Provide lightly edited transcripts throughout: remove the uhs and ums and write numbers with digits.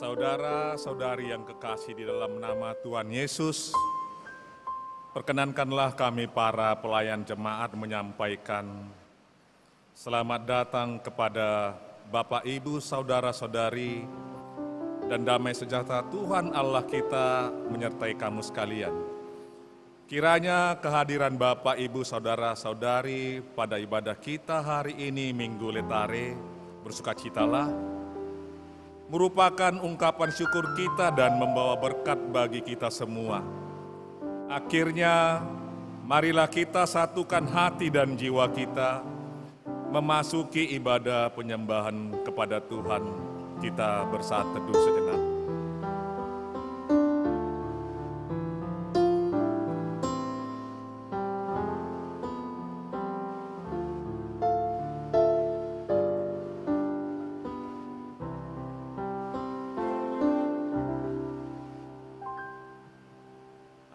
Saudara-saudari yang kekasih di dalam nama Tuhan Yesus, perkenankanlah kami para pelayan jemaat menyampaikan selamat datang kepada Bapak, Ibu, saudara-saudari, dan damai sejahtera Tuhan Allah kita menyertai kamu sekalian. Kiranya kehadiran Bapak, Ibu, saudara-saudari pada ibadah kita hari ini Minggu Letare, bersukacitalah, merupakan ungkapan syukur kita dan membawa berkat bagi kita semua. Akhirnya, marilah kita satukan hati dan jiwa kita, memasuki ibadah penyembahan kepada Tuhan. Kita bersaat teduh sejenak.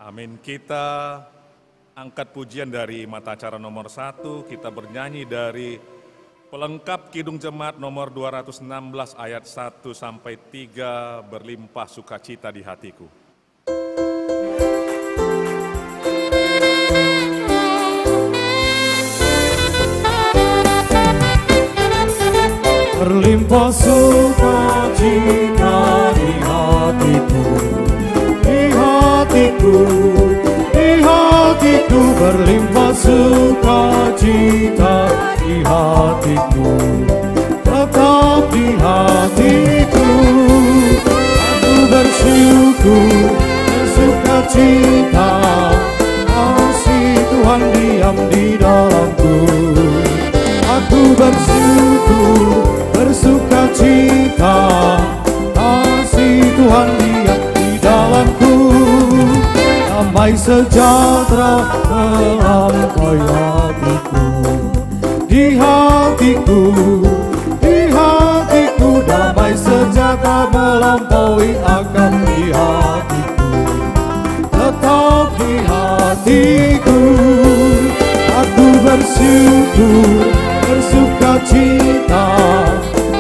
Amin. Kita angkat pujian dari mata acara nomor 1, kita bernyanyi dari pelengkap Kidung Jemaat nomor 216 ayat 1 sampai 3, berlimpah sukacita di hatiku. Berlimpah sukacita di hatiku, di hatiku, di hatiku, berlimpah sukacita di hatiku, tetap di hatiku. Aku bersyukur, bersukacita, kasih Tuhan diam di dalamku. Aku bersyukur, bersukacita, kasih Tuhan diam di dalamku. Damai sejahtera melampaui hatiku, di hatiku, di hatiku, damai sejahtera melampaui akan di hatiku, tetap di hatiku. Aku bersyukur, bersukacita,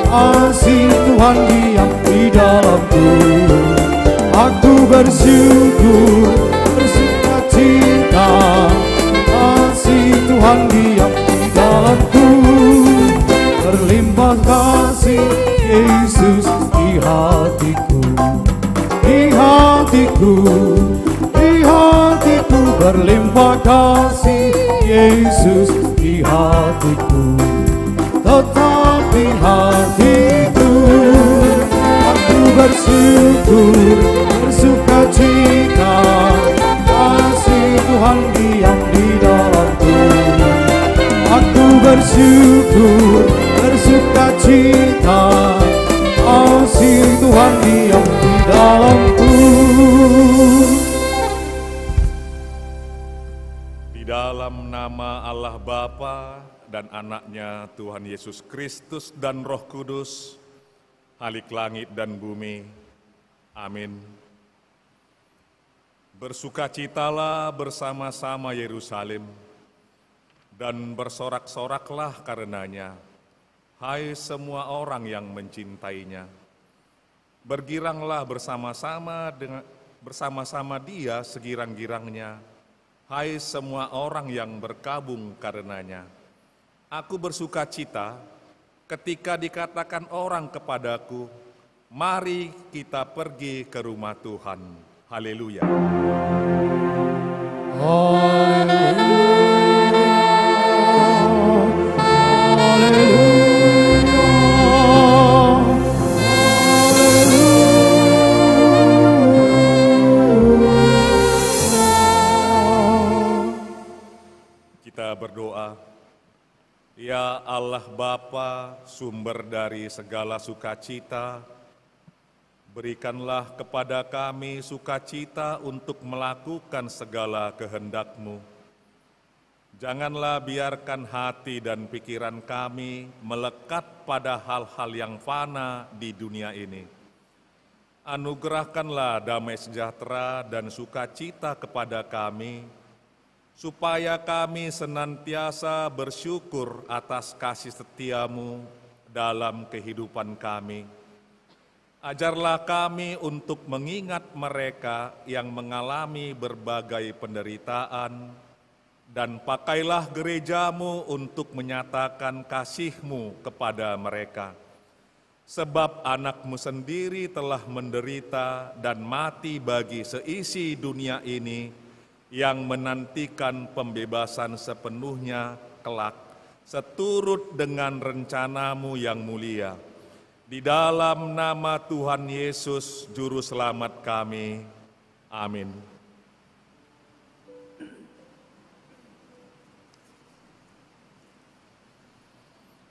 kasih Tuhan diam di dalamku. Aku bersyukur, bersukacita, kasih Tuhan diam di dalamku. Berlimpah kasih Yesus di hatiku, di hatiku, di hatiku, berlimpah kasih Yesus di hatiku, tetap di hatiku. Aku bersyukur, bersukacita, kasih Tuhan diam di dalamku. Aku bersyukur, bersukacita, kasih Tuhan diam di dalamku. Di dalam nama Allah Bapa dan Anaknya Tuhan Yesus Kristus dan Roh Kudus, Halik langit dan bumi. Amin. Bersukacitalah bersama-sama Yerusalem, dan bersorak-soraklah karenanya, hai semua orang yang mencintainya. Bergiranglah bersama-sama Dia segirang-girangnya, hai semua orang yang berkabung karenanya. Aku bersukacita ketika dikatakan orang kepadaku, mari kita pergi ke rumah Tuhan. Haleluya. Kita berdoa. Ya Allah Bapa, sumber dari segala sukacita, berikanlah kepada kami sukacita untuk melakukan segala kehendak-Mu. Janganlah biarkan hati dan pikiran kami melekat pada hal-hal yang fana di dunia ini. Anugerahkanlah damai sejahtera dan sukacita kepada kami, supaya kami senantiasa bersyukur atas kasih setia-Mu dalam kehidupan kami. Ajarlah kami untuk mengingat mereka yang mengalami berbagai penderitaan, dan pakailah gerejamu untuk menyatakan kasih-Mu kepada mereka. Sebab anak-Mu sendiri telah menderita dan mati bagi seisi dunia ini, yang menantikan pembebasan sepenuhnya kelak, seturut dengan rencana-Mu yang mulia. Di dalam nama Tuhan Yesus, Juru Selamat kami. Amin.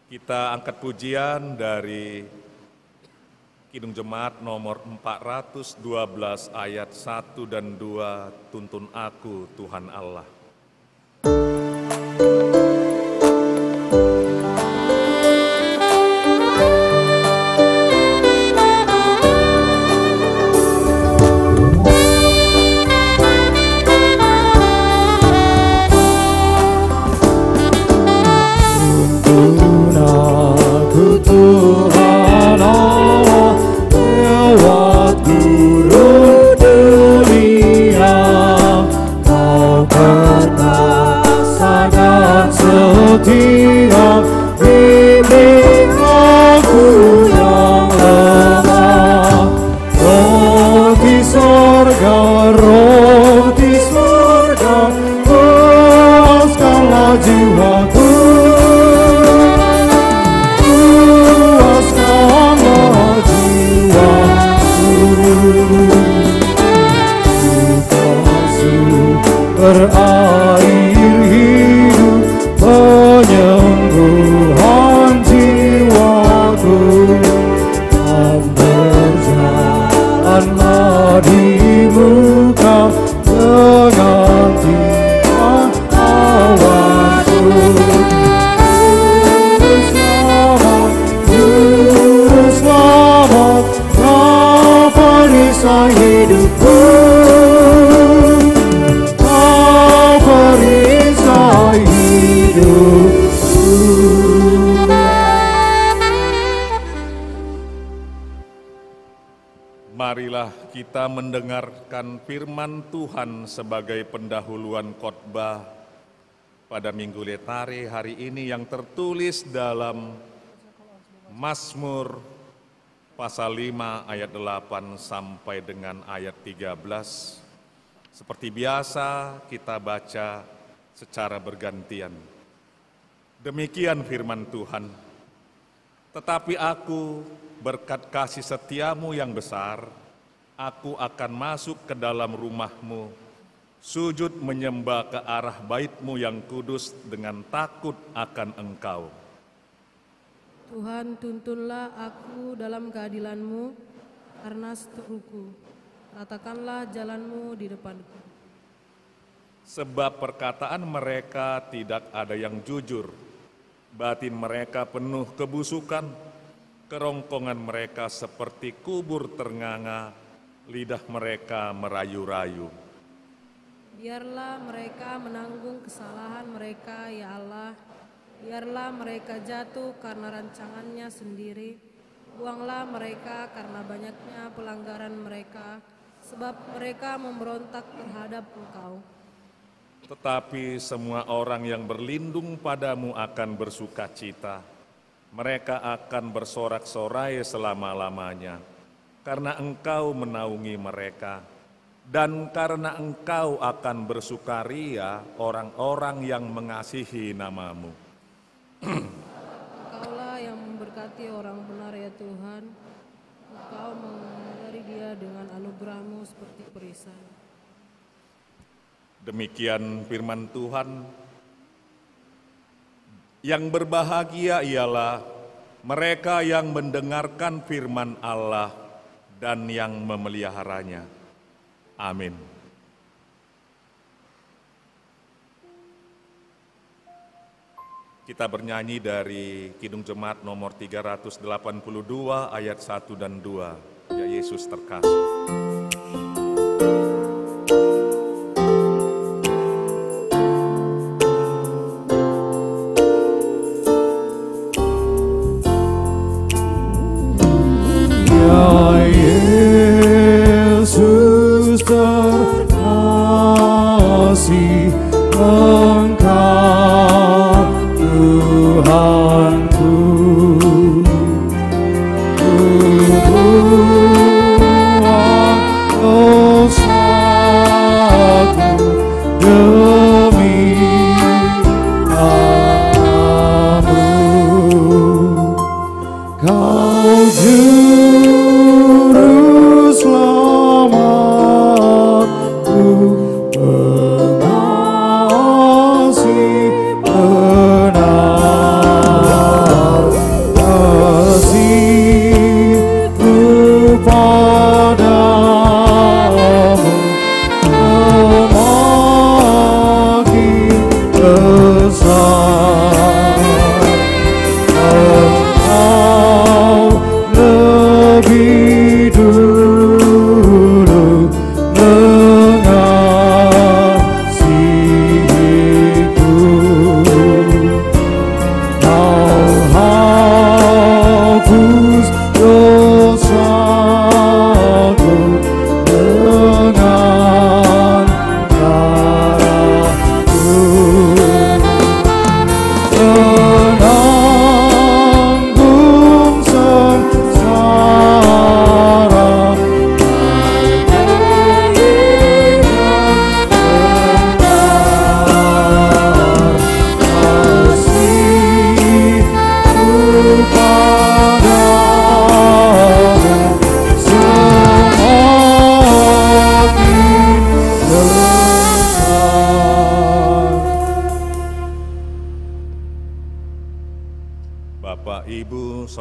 Kita angkat pujian dari Kidung Jemaat nomor 412 ayat 1 dan 2, Tuntun Aku Tuhan Allah. Tuhan Allah lewat gurun dunia, Kau perkasa dan setia, bimbing aku yang lemah. Roti sorga, puaskanlah jiwaku. Berair hidup penyembuhan jiwaku, dan berjalanlah di muka dengan tiap awanku. Juru selamat, Kau perisai hidupku. Marilah kita mendengarkan firman Tuhan sebagai pendahuluan khotbah pada Minggu Letare hari ini yang tertulis dalam Mazmur pasal 5 ayat 8 sampai dengan ayat 13. Seperti biasa kita baca secara bergantian. Demikian firman Tuhan. Tetapi aku, berkat kasih setiamu yang besar, aku akan masuk ke dalam rumah-Mu, sujud menyembah ke arah bait-Mu yang kudus dengan takut akan Engkau. Tuhan, tuntunlah aku dalam keadilan-Mu karena seteruku. Ratakanlah jalan-Mu di depanku. Sebab perkataan mereka tidak ada yang jujur, batin mereka penuh kebusukan, kerongkongan mereka seperti kubur ternganga, lidah mereka merayu-rayu. Biarlah mereka menanggung kesalahan mereka, ya Allah. Biarlah mereka jatuh karena rancangannya sendiri. Buanglah mereka karena banyaknya pelanggaran mereka, sebab mereka memberontak terhadap Engkau. Tetapi semua orang yang berlindung padamu akan bersuka cita. Mereka akan bersorak-sorai selama-lamanya, karena Engkau menaungi mereka. Dan karena Engkau akan bersukaria orang-orang yang mengasihi nama-Mu. Engkaulah yang memberkati orang benar, ya Tuhan. Engkau mengajari dia dengan anugerah-Mu seperti perisai. Demikian firman Tuhan. Yang berbahagia ialah mereka yang mendengarkan firman Allah dan yang memeliharanya. Amin. Kita bernyanyi dari Kidung Jemaat nomor 382 ayat 1 dan 2. Ya Yesus terkasih.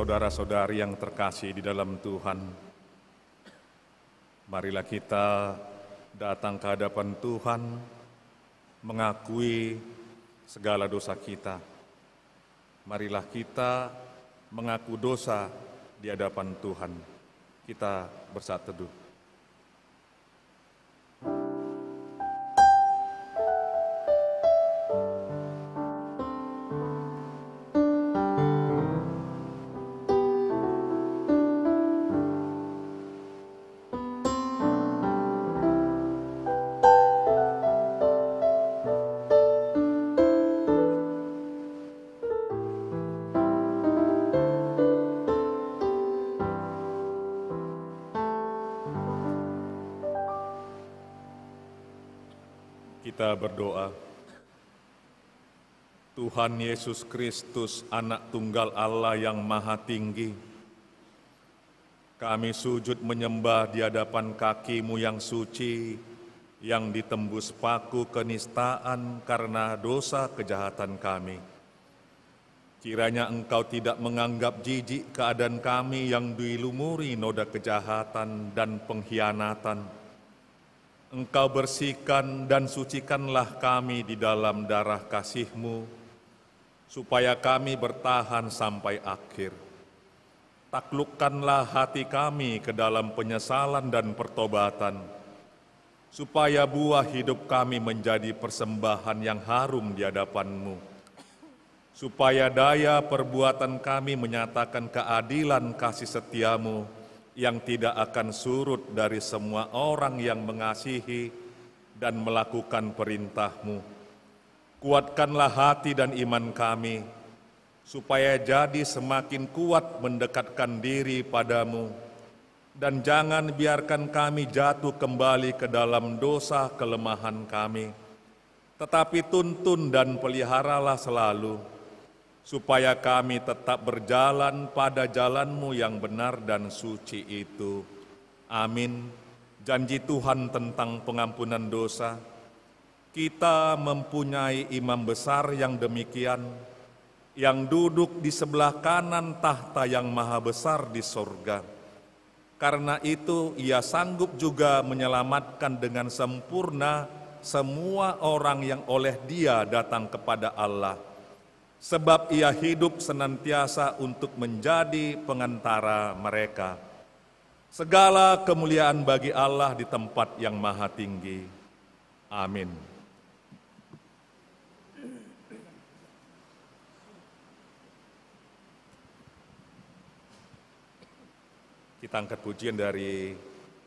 saudara-saudari yang terkasih di dalam Tuhan, marilah kita datang ke hadapan Tuhan, mengakui segala dosa kita. Marilah kita mengaku dosa di hadapan Tuhan. Kita bersatu teduh. Kita berdoa. Tuhan Yesus Kristus, Anak Tunggal Allah yang Maha Tinggi, kami sujud menyembah di hadapan kaki-Mu yang suci, yang ditembus paku kenistaan karena dosa kejahatan kami. Kiranya Engkau tidak menganggap jijik keadaan kami yang dilumuri noda kejahatan dan pengkhianatan. Engkau bersihkan dan sucikanlah kami di dalam darah kasih-Mu, supaya kami bertahan sampai akhir. Taklukkanlah hati kami ke dalam penyesalan dan pertobatan, supaya buah hidup kami menjadi persembahan yang harum di hadapan-Mu, supaya daya perbuatan kami menyatakan keadilan kasih setia-Mu, yang tidak akan surut dari semua orang yang mengasihi dan melakukan perintah-Mu. Kuatkanlah hati dan iman kami, supaya jadi semakin kuat mendekatkan diri padamu, dan jangan biarkan kami jatuh kembali ke dalam dosa kelemahan kami, tetapi tuntun dan peliharalah selalu, supaya kami tetap berjalan pada jalan-Mu yang benar dan suci itu. Amin. Janji Tuhan tentang pengampunan dosa, kita mempunyai imam besar yang demikian, yang duduk di sebelah kanan tahta yang maha besar di sorga. Karena itu ia sanggup juga menyelamatkan dengan sempurna semua orang yang oleh Dia datang kepada Allah, sebab ia hidup senantiasa untuk menjadi pengantara mereka. Segala kemuliaan bagi Allah di tempat yang maha tinggi. Amin. Kita angkat pujian dari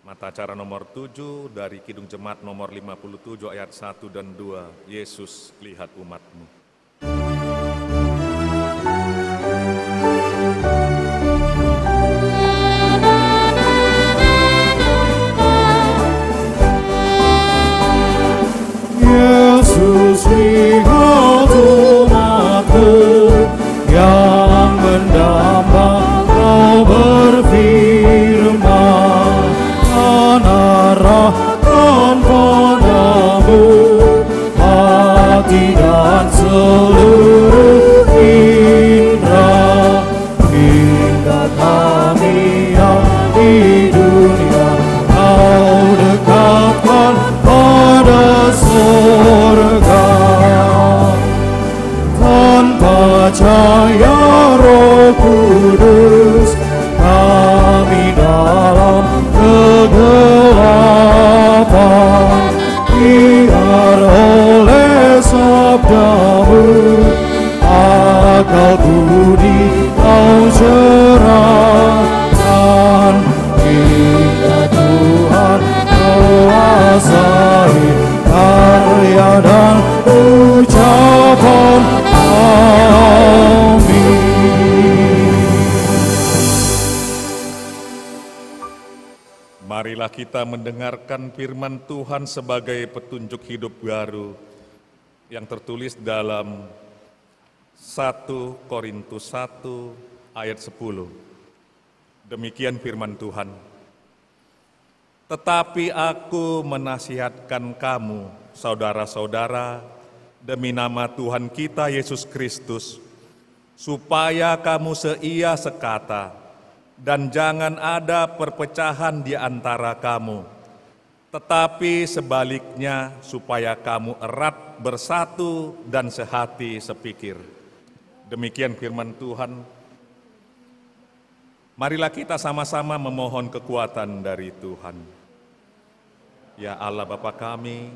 mata acara nomor 7, dari Kidung Jemaat nomor 57 ayat 1 dan 2. Yesus, lihat umat-Mu. Yesus, lihat umat-Mu yang mendamba, Kau berfirman, arahkan padamu hati dan seluruh indera. Hingga kami yang di dunia Kau dekatkan pada surga. Tanpa cahaya Roh Kudus kami dalam kegelapan, biar oleh sabda-Mu akal budi Kau cerahkan. Hingga Tuhan kuasai karya dan ucapan. Amin. Marilah kita mendengarkan firman Tuhan sebagai petunjuk hidup baru yang tertulis dalam 1 Korintus 1 ayat 10. Demikian firman Tuhan. Tetapi aku menasihatkan kamu, saudara-saudara, demi nama Tuhan kita Yesus Kristus, supaya kamu seia sekata, dan jangan ada perpecahan di antara kamu, tetapi sebaliknya supaya kamu erat bersatu dan sehati sepikir. Demikian firman Tuhan. Marilah kita sama-sama memohon kekuatan dari Tuhan. Ya Allah Bapa kami,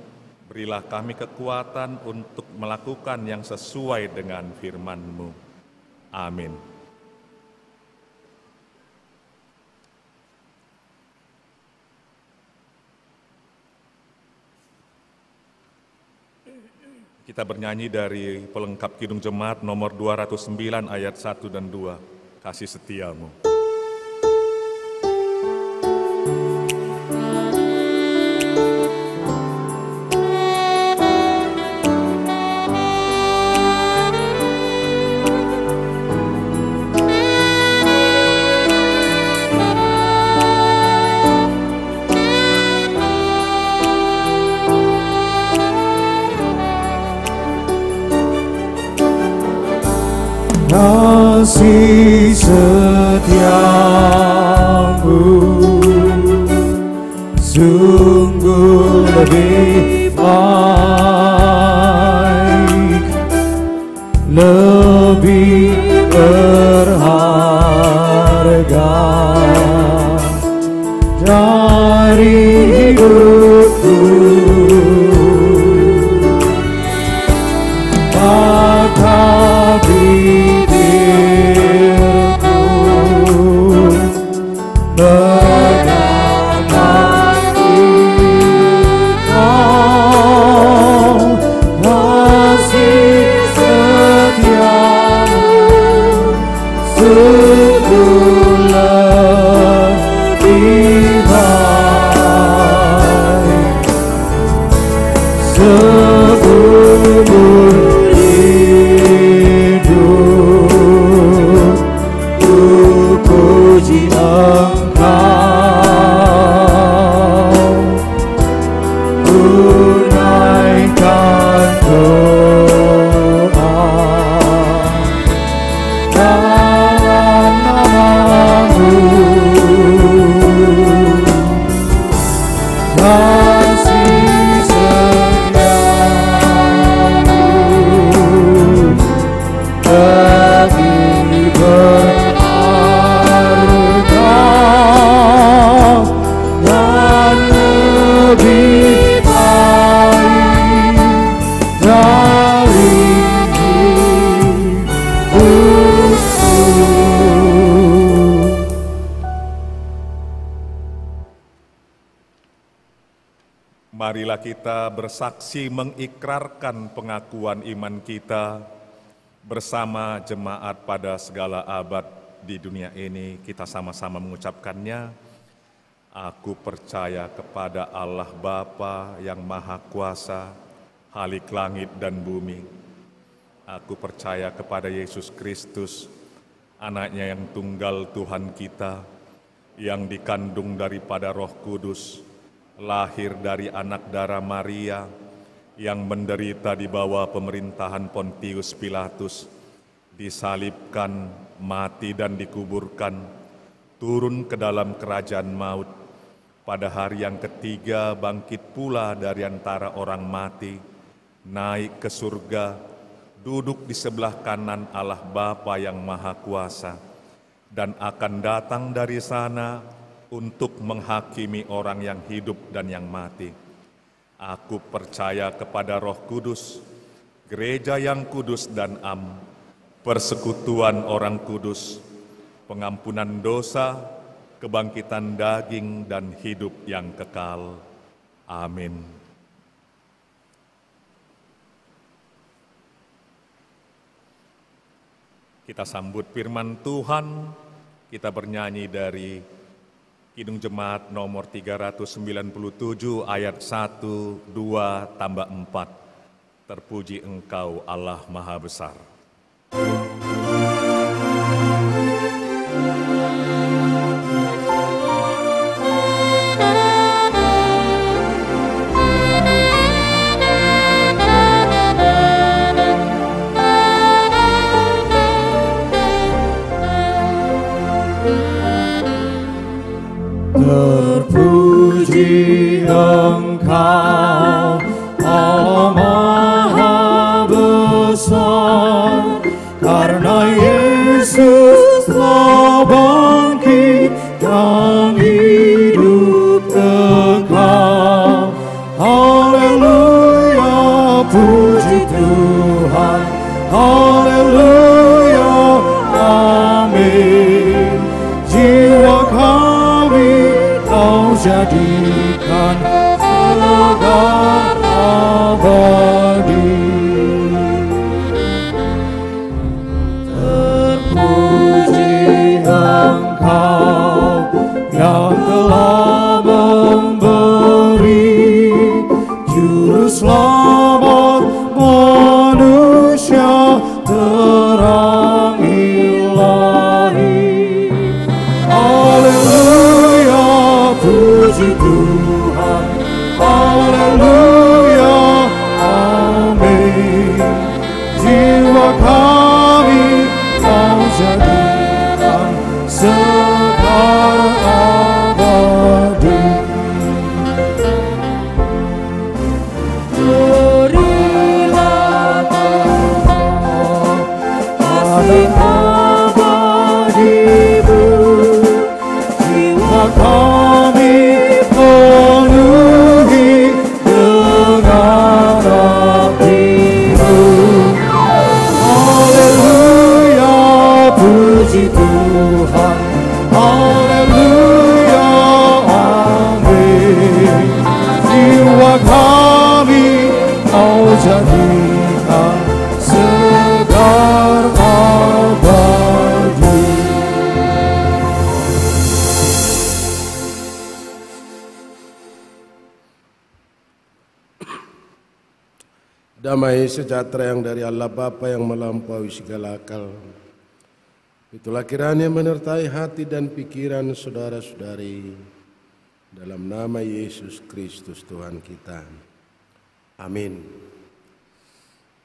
berilah kami kekuatan untuk melakukan yang sesuai dengan firman-Mu. Amin. Kita bernyanyi dari pelengkap Kidung Jemaat nomor 209 ayat 1 dan 2, Kasih Setiamu. Kasih setiamu sungguh lebih baik, lebih berharga dari hidupku. Maka bibirku menyanyikan Engkau, kasih setiamu sungguh lebih baik, seumur Marilah kita bersaksi mengikrarkan pengakuan iman kita bersama jemaat pada segala abad di dunia ini. Kita sama-sama mengucapkannya. Aku percaya kepada Allah Bapa yang Maha Kuasa, Khalik langit dan bumi. Aku percaya kepada Yesus Kristus, Anaknya yang tunggal Tuhan kita, yang dikandung daripada Roh Kudus, lahir dari anak darah Maria, yang menderita di bawah pemerintahan Pontius Pilatus, disalibkan, mati dan dikuburkan, turun ke dalam kerajaan maut, pada hari yang ketiga bangkit pula dari antara orang mati, naik ke surga, duduk di sebelah kanan Allah Bapa yang Maha Kuasa, dan akan datang dari sana untuk menghakimi orang yang hidup dan yang mati. Aku percaya kepada Roh Kudus, gereja yang kudus dan am, persekutuan orang kudus, pengampunan dosa, kebangkitan daging dan hidup yang kekal. Amin. Kita sambut firman Tuhan, kita bernyanyi dari Kidung Jemaat nomor 397 ayat 1, 2, tambah 4. Terpuji Engkau Allah Maha Besar. Puji Engkau, Allah Maha Besar, karena Yesus telah bangkit dan hidup kekal. Haleluya, puji Tuhan. Haleluya, amin. Jiwa kami Kau jadikan kekal abadi. Terpuji Engkau yang telah memberi Juru Selamat manusia terang ilahi. Haleluya, puji Tuhan. Haleluya, amin. Jiwa kami Kau jadikan sekarang abadi. Berilah kasih abadi-Mu, jiwa kami penuhi dengan api-Mu. Haleluya, puji Tuhan. Haleluya, amin. Jiwa kami Kau jadikan segar abadi. Damai sejahtera yang dari Allah Bapa yang melampaui segala akal, itulah kiranya menyertai hati dan pikiran saudara-saudari dalam nama Yesus Kristus Tuhan kita. Amin.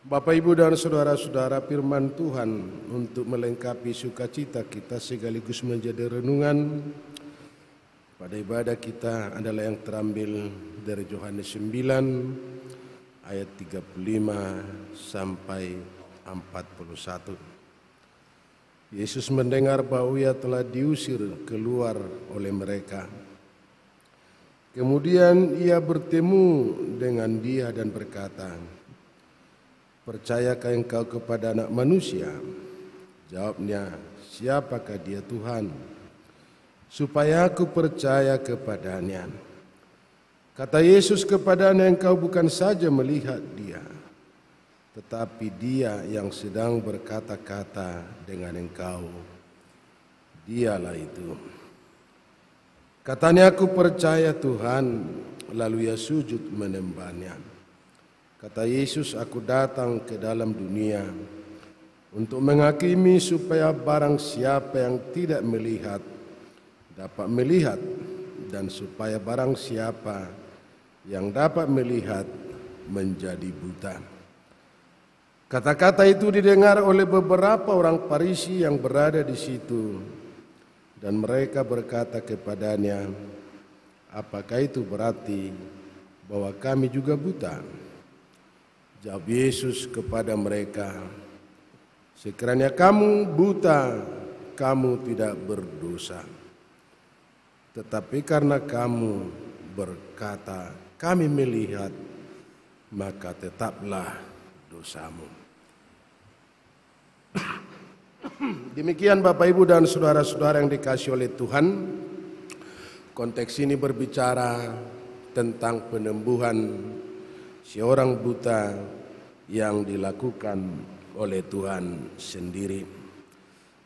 Bapak, Ibu, dan saudara-saudara, firman Tuhan untuk melengkapi sukacita kita sekaligus menjadi renungan pada ibadah kita adalah yang terambil dari Yohanes 9 ayat 35 sampai 41. Yesus mendengar bahwa Ia telah diusir keluar oleh mereka. Kemudian Ia bertemu dengan dia dan berkata, "Percayakah engkau kepada Anak Manusia?" Jawabnya, "Siapakah dia, Tuhan? Supaya aku percaya kepadanya." Kata Yesus kepadanya, "Engkau bukan saja melihat dia, tetapi dia yang sedang berkata-kata dengan engkau. Dialah itu." Katanya, "Aku percaya Tuhan." Lalu ia sujud menyembahnya. Kata Yesus, "Aku datang ke dalam dunia untuk menghakimi supaya barang siapa yang tidak melihat dapat melihat, dan supaya barang siapa yang dapat melihat menjadi buta." Kata-kata itu didengar oleh beberapa orang Farisi yang berada di situ, dan mereka berkata kepadanya, "Apakah itu berarti bahwa kami juga buta?" Jawab Yesus kepada mereka, "Sekiranya kamu buta, kamu tidak berdosa. Tetapi karena kamu berkata, 'Kami melihat,' maka tetaplah dosamu." Demikian Bapak, Ibu, dan saudara-saudara yang dikasihi oleh Tuhan. Konteks ini berbicara tentang penyembuhan seorang buta yang dilakukan oleh Tuhan sendiri.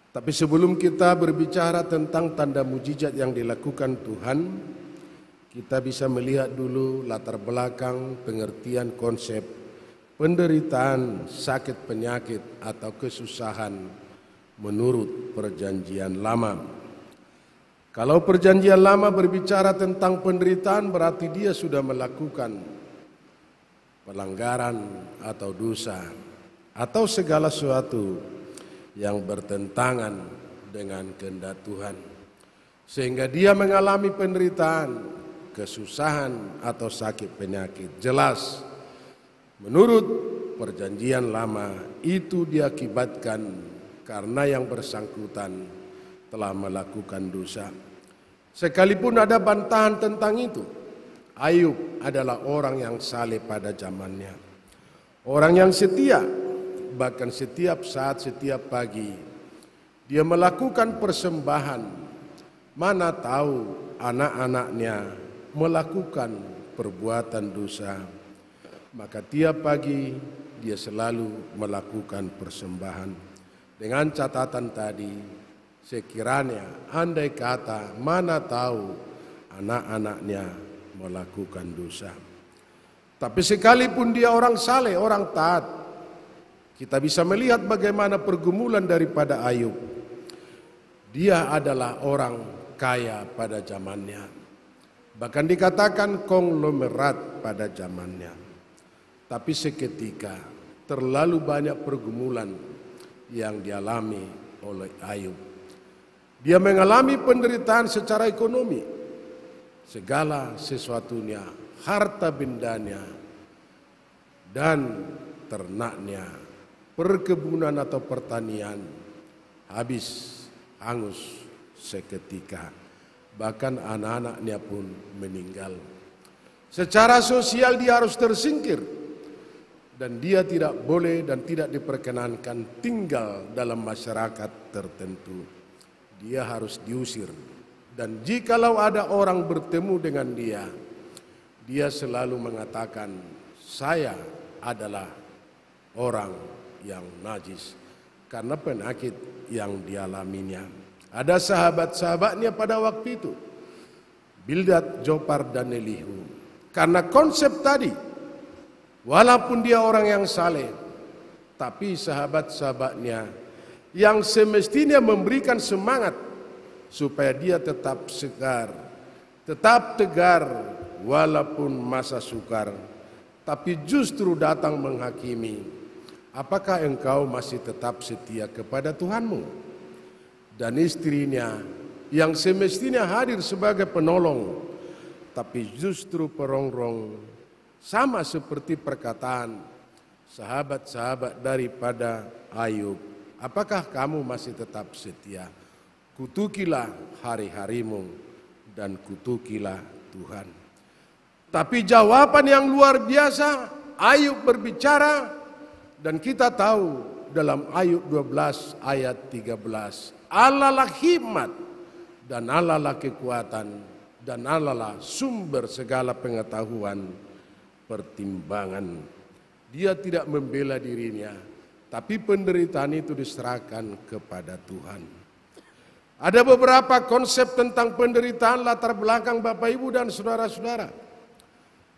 Tapi sebelum kita berbicara tentang tanda mujizat yang dilakukan Tuhan, kita bisa melihat dulu latar belakang pengertian konsep penderitaan, sakit, penyakit, atau kesusahan menurut Perjanjian Lama. Kalau Perjanjian Lama berbicara tentang penderitaan, berarti dia sudah melakukan pelanggaran atau dosa atau segala sesuatu yang bertentangan dengan kehendak Tuhan, sehingga dia mengalami penderitaan. kesusahan atau sakit penyakit. Jelas, menurut perjanjian lama itu diakibatkan karena yang bersangkutan telah melakukan dosa. Sekalipun ada bantahan tentang itu, Ayub adalah orang yang saleh pada zamannya. Orang yang setia, bahkan setiap saat, setiap pagi, dia melakukan persembahan. Mana tahu anak-anaknya melakukan perbuatan dosa. Maka tiap pagi dia selalu melakukan persembahan. Dengan catatan tadi, sekiranya andai kata mana tahu anak-anaknya melakukan dosa. Tapi sekalipun dia orang saleh, orang taat, kita bisa melihat bagaimana pergumulan daripada Ayub. Dia adalah orang kaya pada zamannya. Bahkan dikatakan konglomerat pada zamannya. Tapi seketika terlalu banyak pergumulan yang dialami oleh Ayub. Dia mengalami penderitaan secara ekonomi. Segala sesuatunya, harta bendanya, dan ternaknya, perkebunan atau pertanian, habis, hangus seketika. Bahkan anak-anaknya pun meninggal. Secara sosial dia harus tersingkir. Dan dia tidak boleh dan tidak diperkenankan tinggal dalam masyarakat tertentu. Dia harus diusir. Dan jikalau ada orang bertemu dengan dia, dia selalu mengatakan, saya adalah orang yang najis. Karena penyakit yang dialaminya. Ada sahabat-sahabatnya pada waktu itu, Bildad, Jopar, dan Elihu. Karena konsep tadi, walaupun dia orang yang saleh, tapi sahabat-sahabatnya yang semestinya memberikan semangat supaya dia tetap segar, tetap tegar walaupun masa sukar, tapi justru datang menghakimi. Apakah engkau masih tetap setia kepada Tuhanmu? Dan istrinya yang semestinya hadir sebagai penolong, tapi justru perongrong. Sama seperti perkataan sahabat-sahabat daripada Ayub. Apakah kamu masih tetap setia? Kutukilah hari-harimu dan kutukilah Tuhan. Tapi jawaban yang luar biasa, Ayub berbicara, dan kita tahu dalam Ayub 12 ayat 13. Allah lah hikmat dan Allah lah kekuatan dan Allah lah sumber segala pengetahuan, pertimbangan. Dia tidak membela dirinya, tapi penderitaan itu diserahkan kepada Tuhan. Ada beberapa konsep tentang penderitaan latar belakang Bapak Ibu dan saudara-saudara.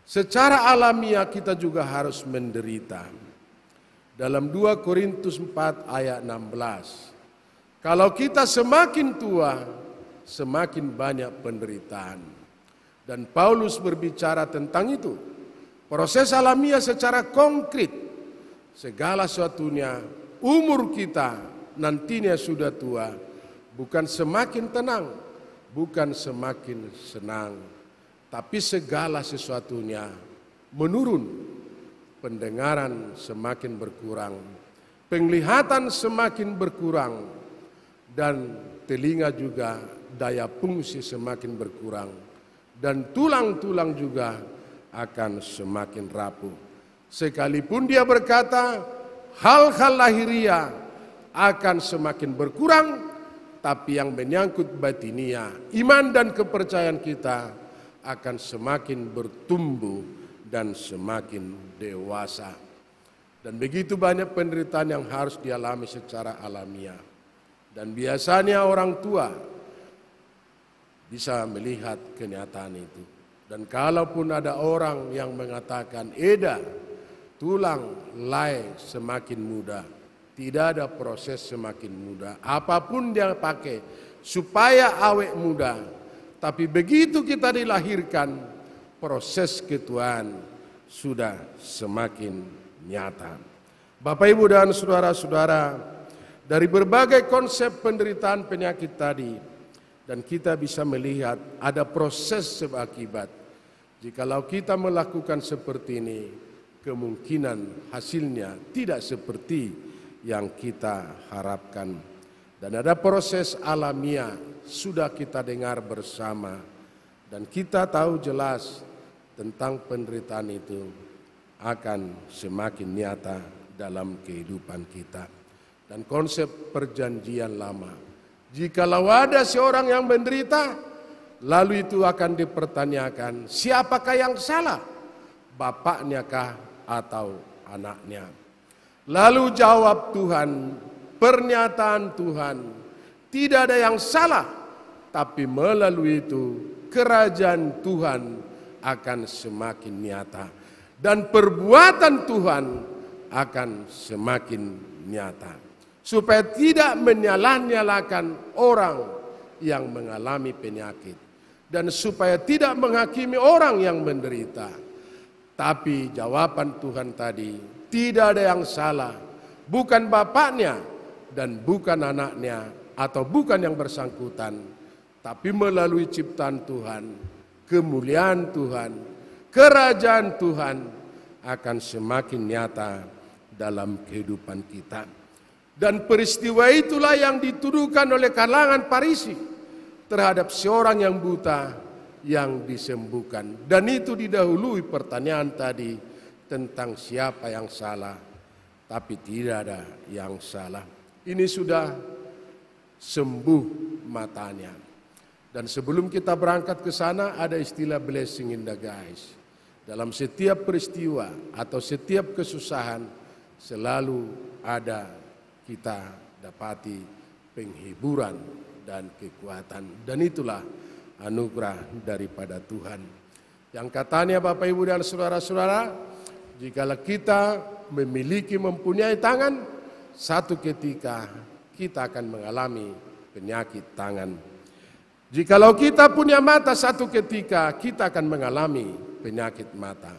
Secara alamiah kita juga harus menderita. Dalam 2 Korintus 4 ayat 16. Kalau kita semakin tua, semakin banyak penderitaan. Dan Paulus berbicara tentang itu. Proses alamiah secara konkret. Segala sesuatunya, umur kita nantinya sudah tua. Bukan semakin tenang, bukan semakin senang. Tapi segala sesuatunya menurun. Pendengaran semakin berkurang. Penglihatan semakin berkurang. Dan telinga juga daya fungsi semakin berkurang. Dan tulang-tulang juga akan semakin rapuh. Sekalipun dia berkata hal-hal lahiriah akan semakin berkurang, tapi yang menyangkut batinia, iman dan kepercayaan kita akan semakin bertumbuh dan semakin dewasa. Dan begitu banyak penderitaan yang harus dialami secara alamiah. Dan biasanya orang tua bisa melihat kenyataan itu. Dan kalaupun ada orang yang mengatakan, Eda, tulang lay semakin muda. Tidak ada proses semakin muda. Apapun dia pakai supaya awet muda. Tapi begitu kita dilahirkan, proses ketuaan sudah semakin nyata. Bapak, Ibu, dan saudara-saudara, dari berbagai konsep penderitaan penyakit tadi, dan kita bisa melihat ada proses sebab akibat. Jikalau kita melakukan seperti ini, kemungkinan hasilnya tidak seperti yang kita harapkan. Dan ada proses alamiah sudah kita dengar bersama, dan kita tahu jelas tentang penderitaan itu akan semakin nyata dalam kehidupan kita. Dan konsep perjanjian lama, jikalau ada seorang yang menderita, lalu itu akan dipertanyakan, siapakah yang salah? Bapaknya kah atau anaknya? Lalu jawab Tuhan, pernyataan Tuhan, tidak ada yang salah, tapi melalui itu kerajaan Tuhan akan semakin nyata dan perbuatan Tuhan akan semakin nyata, supaya tidak menyalah-nyalakan orang yang mengalami penyakit dan supaya tidak menghakimi orang yang menderita. Tapi jawaban Tuhan tadi, tidak ada yang salah, bukan bapaknya dan bukan anaknya atau bukan yang bersangkutan, tapi melalui ciptaan Tuhan, kemuliaan Tuhan, kerajaan Tuhan akan semakin nyata dalam kehidupan kita. Dan peristiwa itulah yang dituduhkan oleh kalangan Farisi terhadap seorang yang buta yang disembuhkan. Dan itu didahului pertanyaan tadi tentang siapa yang salah, tapi tidak ada yang salah. Ini sudah sembuh matanya. Dan sebelum kita berangkat ke sana, ada istilah blessing in the guys. Dalam setiap peristiwa atau setiap kesusahan selalu ada kita dapati penghiburan dan kekuatan. Dan itulah anugerah daripada Tuhan. Yang katanya Bapak Ibu dan saudara-saudara, jikalau kita mempunyai tangan, satu ketika kita akan mengalami penyakit tangan. Jikalau kita punya mata, satu ketika kita akan mengalami penyakit mata.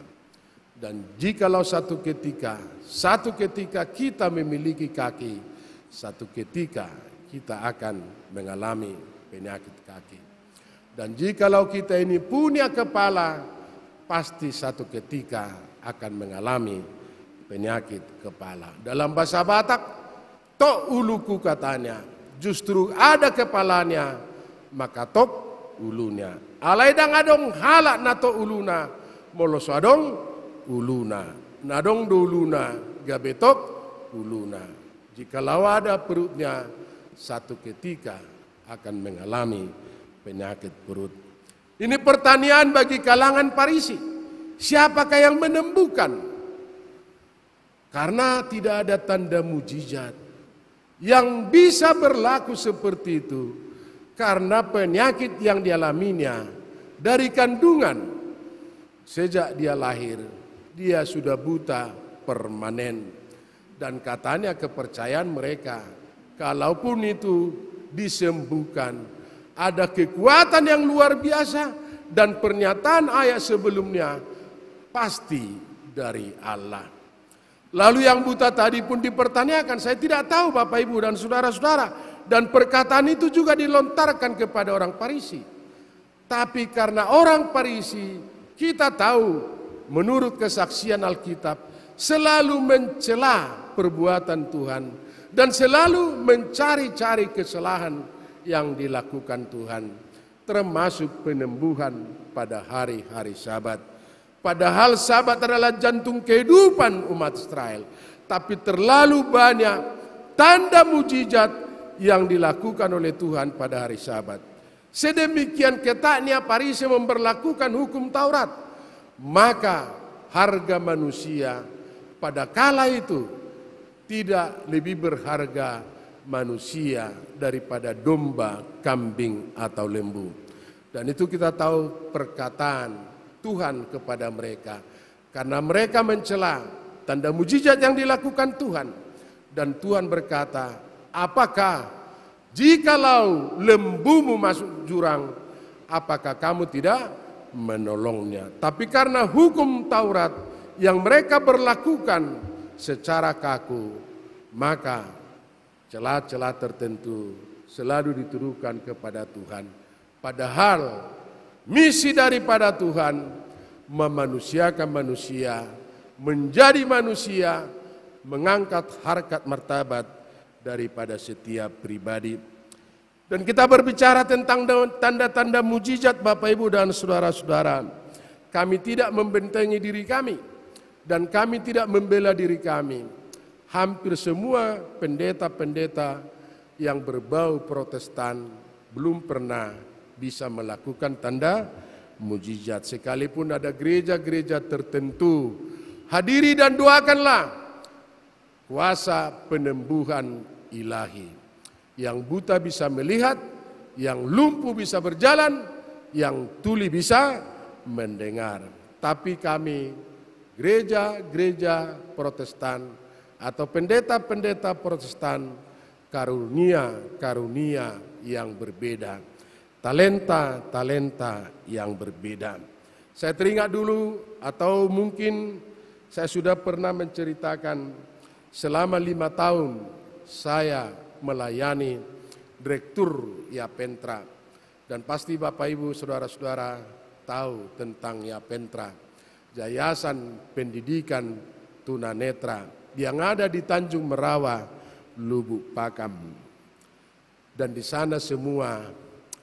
Dan jikalau satu ketika kita memiliki kaki, satu ketika kita akan mengalami penyakit kaki. Dan jikalau kita ini punya kepala, pasti satu ketika akan mengalami penyakit kepala. Dalam bahasa Batak, tok uluku katanya, justru ada kepalanya, maka tok ulunya. Alaidang adong halak nato uluna, molos adong uluna, nadong doluna, gabetok uluna. Jikalau ada perutnya, satu ketika akan mengalami penyakit perut. Ini pertanyaan bagi kalangan Farisi. Siapakah yang menyembuhkan? Karena tidak ada tanda mujizat yang bisa berlaku seperti itu. Karena penyakit yang dialaminya dari kandungan, sejak dia lahir, dia sudah buta permanen. Dan katanya kepercayaan mereka, kalaupun itu disembuhkan, ada kekuatan yang luar biasa, dan pernyataan ayat sebelumnya pasti dari Allah. Lalu yang buta tadi pun dipertanyakan, saya tidak tahu Bapak Ibu dan saudara-saudara. Dan perkataan itu juga dilontarkan kepada orang Farisi. Tapi karena orang Farisi, kita tahu menurut kesaksian Alkitab, selalu mencela perbuatan Tuhan dan selalu mencari-cari kesalahan yang dilakukan Tuhan, termasuk penyembuhan pada hari-hari Sabat. Padahal Sabat adalah jantung kehidupan umat Israel, tapi terlalu banyak tanda mujizat yang dilakukan oleh Tuhan pada hari Sabat. Sedemikian ketatnya Farisi memberlakukan hukum Taurat, maka harga manusia pada kala itu tidak lebih berharga manusia daripada domba, kambing atau lembu. Dan itu kita tahu perkataan Tuhan kepada mereka, karena mereka mencela tanda mujizat yang dilakukan Tuhan. Dan Tuhan berkata, apakah jikalau lembumu masuk jurang, apakah kamu tidak menolongnya? Tapi karena hukum Taurat yang mereka berlakukan secara kaku, maka celah-celah tertentu selalu dituduhkan kepada Tuhan. Padahal misi daripada Tuhan memanusiakan manusia, menjadi manusia, mengangkat harkat martabat daripada setiap pribadi. Dan kita berbicara tentang tanda-tanda mujizat Bapak Ibu dan saudara-saudara. Kami tidak membentengi diri kami dan kami tidak membela diri kami. Hampir semua pendeta-pendeta yang berbau Protestan belum pernah bisa melakukan tanda mujizat. Sekalipun ada gereja-gereja tertentu, hadiri dan doakanlah kuasa penyembuhan ilahi. Yang buta bisa melihat, yang lumpuh bisa berjalan, yang tuli bisa mendengar. Tapi kami gereja-gereja Protestan atau pendeta-pendeta Protestan, karunia-karunia yang berbeda, talenta-talenta yang berbeda. Saya teringat dulu, atau mungkin saya sudah pernah menceritakan, selama 5 tahun saya melayani Direktur Yapentra. Dan pasti Bapak Ibu saudara-saudara tahu tentang Yapentra, Yayasan Pendidikan Tunanetra yang ada di Tanjung Merawa, Lubuk Pakam. Dan di sana semua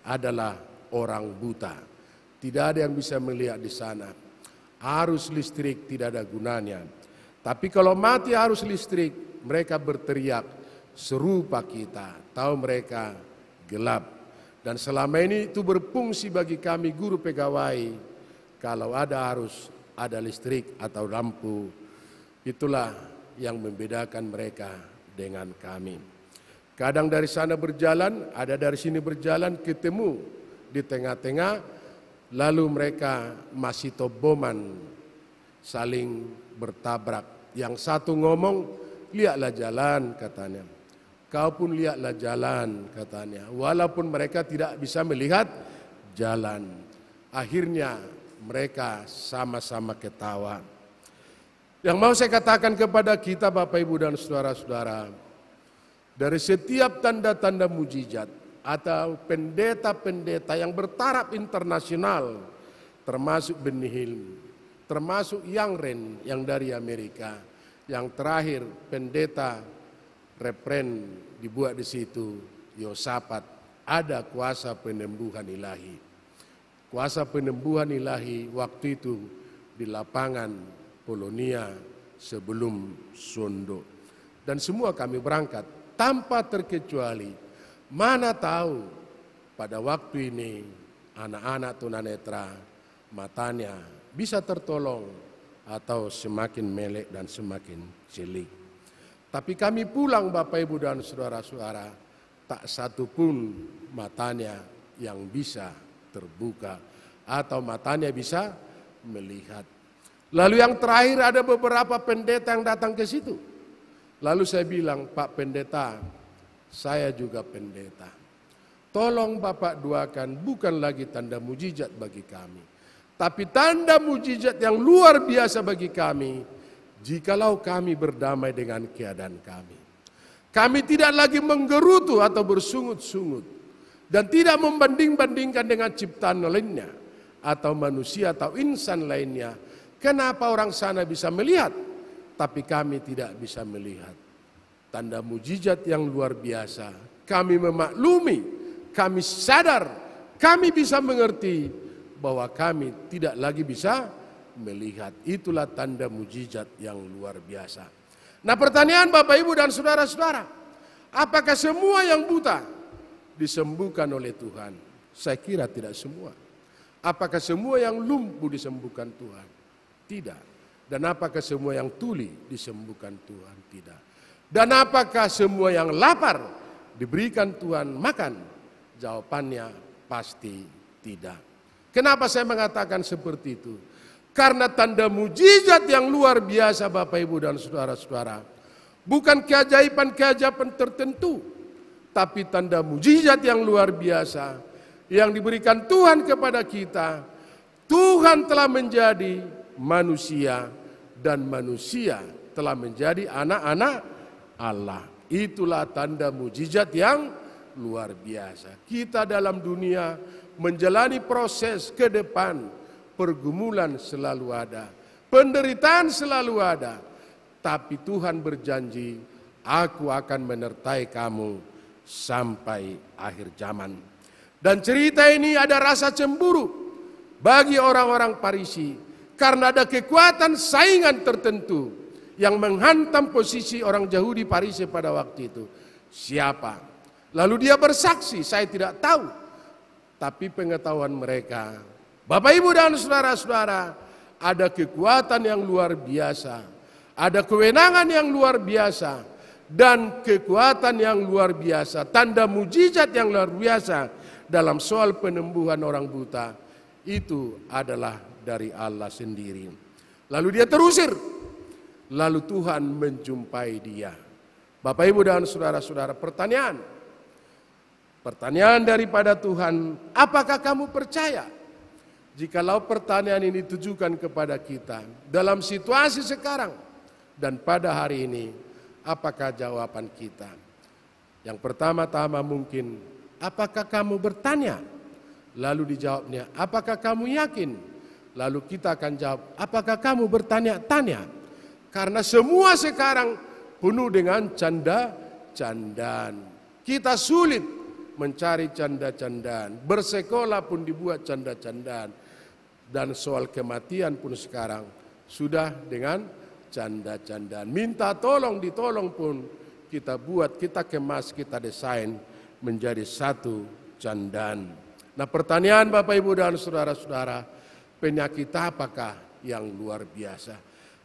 adalah orang buta. Tidak ada yang bisa melihat di sana. Arus listrik tidak ada gunanya. Tapi kalau mati arus listrik, mereka berteriak serupa kita, tahu mereka gelap. Dan selama ini itu berfungsi bagi kami guru pegawai. Kalau ada arus, ada listrik atau lampu, itulah yang membedakan mereka dengan kami. Kadang dari sana berjalan, ada dari sini berjalan, ketemu di tengah-tengah, lalu mereka masih toboman, saling bertabrak. Yang satu ngomong, lihatlah jalan katanya. Kau pun lihatlah jalan katanya. Walaupun mereka tidak bisa melihat jalan. Akhirnya mereka sama-sama ketawa. Yang mau saya katakan kepada kita Bapak Ibu dan saudara-saudara, dari setiap tanda-tanda mujizat atau pendeta-pendeta yang bertaraf internasional, termasuk Benny Hill, termasuk Yang Ren yang dari Amerika, yang terakhir pendeta Repren dibuat di situ, Yosafat, ada kuasa penyembuhan ilahi. Kuasa penyembuhan ilahi waktu itu di lapangan Polonia sebelum Sondo. Dan semua kami berangkat tanpa terkecuali. Mana tahu pada waktu ini anak-anak tunanetra matanya bisa tertolong atau semakin melek dan semakin cilik. Tapi kami pulang Bapak Ibu dan saudara-saudara, tak satu pun matanya yang bisa terbuka atau matanya bisa melihat. Lalu yang terakhir ada beberapa pendeta yang datang ke situ. Lalu saya bilang, Pak Pendeta, saya juga pendeta. Tolong Bapak doakan bukan lagi tanda mujizat bagi kami, tapi tanda mujizat yang luar biasa bagi kami. Jikalau kami berdamai dengan keadaan kami. Kami tidak lagi menggerutu atau bersungut-sungut. Dan tidak membanding-bandingkan dengan ciptaan lainnya. Atau manusia atau insan lainnya. Kenapa orang sana bisa melihat, tapi kami tidak bisa melihat. Tanda mujizat yang luar biasa. Kami memaklumi, kami sadar, kami bisa mengerti bahwa kami tidak lagi bisa melihat. Itulah tanda mujizat yang luar biasa. Nah, pertanyaan Bapak Ibu dan saudara-saudara, apakah semua yang buta disembuhkan oleh Tuhan? Saya kira tidak semua. Apakah semua yang lumpuh disembuhkan Tuhan? Tidak. Dan apakah semua yang tuli disembuhkan Tuhan? Tidak. Dan apakah semua yang lapar diberikan Tuhan makan? Jawabannya pasti tidak. Kenapa saya mengatakan seperti itu? Karena tanda mujizat yang luar biasa Bapak Ibu dan saudara-saudara, bukan keajaiban-keajaiban tertentu, tapi tanda mujizat yang luar biasa yang diberikan Tuhan kepada kita. Tuhan telah menjadi manusia dan manusia telah menjadi anak-anak Allah. Itulah tanda mujizat yang luar biasa. Kita dalam dunia menjalani proses ke depan, pergumulan selalu ada, penderitaan selalu ada. Tapi Tuhan berjanji, aku akan menyertai kamu sampai akhir zaman. Dan cerita ini ada rasa cemburu bagi orang-orang Farisi, karena ada kekuatan saingan tertentu yang menghantam posisi orang Yahudi Farisi pada waktu itu. Siapa? Lalu dia bersaksi, saya tidak tahu. Tapi pengetahuan mereka, Bapak Ibu dan saudara-saudara, ada kekuatan yang luar biasa, ada kewenangan yang luar biasa, dan kekuatan yang luar biasa, tanda mujizat yang luar biasa dalam soal penyembuhan orang buta. Itu adalah dari Allah sendiri. Lalu dia terusir, lalu Tuhan menjumpai dia. Bapak Ibu dan saudara-saudara, pertanyaan daripada Tuhan, apakah kamu percaya? Jikalau pertanyaan ini ditujukan kepada kita dalam situasi sekarang dan pada hari ini, apakah jawaban kita? Yang pertama-tama mungkin, apakah kamu bertanya? Lalu dijawabnya, apakah kamu yakin? Lalu kita akan jawab, apakah kamu bertanya-tanya? Karena semua sekarang penuh dengan canda-candaan. Kita sulit mencari canda-candaan. Bersekolah pun dibuat canda-candaan. Dan soal kematian pun sekarang sudah dengan canda-candaan. Minta tolong, ditolong pun kita buat, kita kemas, kita desain menjadi satu candaan. Nah, pertanyaan Bapak Ibu dan saudara-saudara, penyakit apakah yang luar biasa?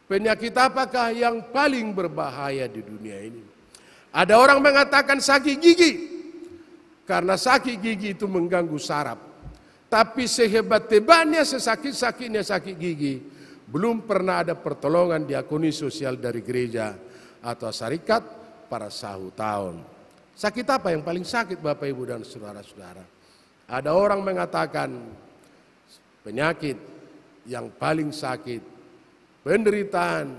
Penyakit apakah yang paling berbahaya di dunia ini? Ada orang mengatakan sakit gigi, karena sakit gigi itu mengganggu saraf. Tapi sehebat-hebatnya, sesakit-sakitnya sakit gigi, belum pernah ada pertolongan diakoni sosial dari gereja atau syarikat para sahu tahun. Sakit apa yang paling sakit Bapak Ibu dan saudara-saudara? Ada orang mengatakan penyakit yang paling sakit, penderitaan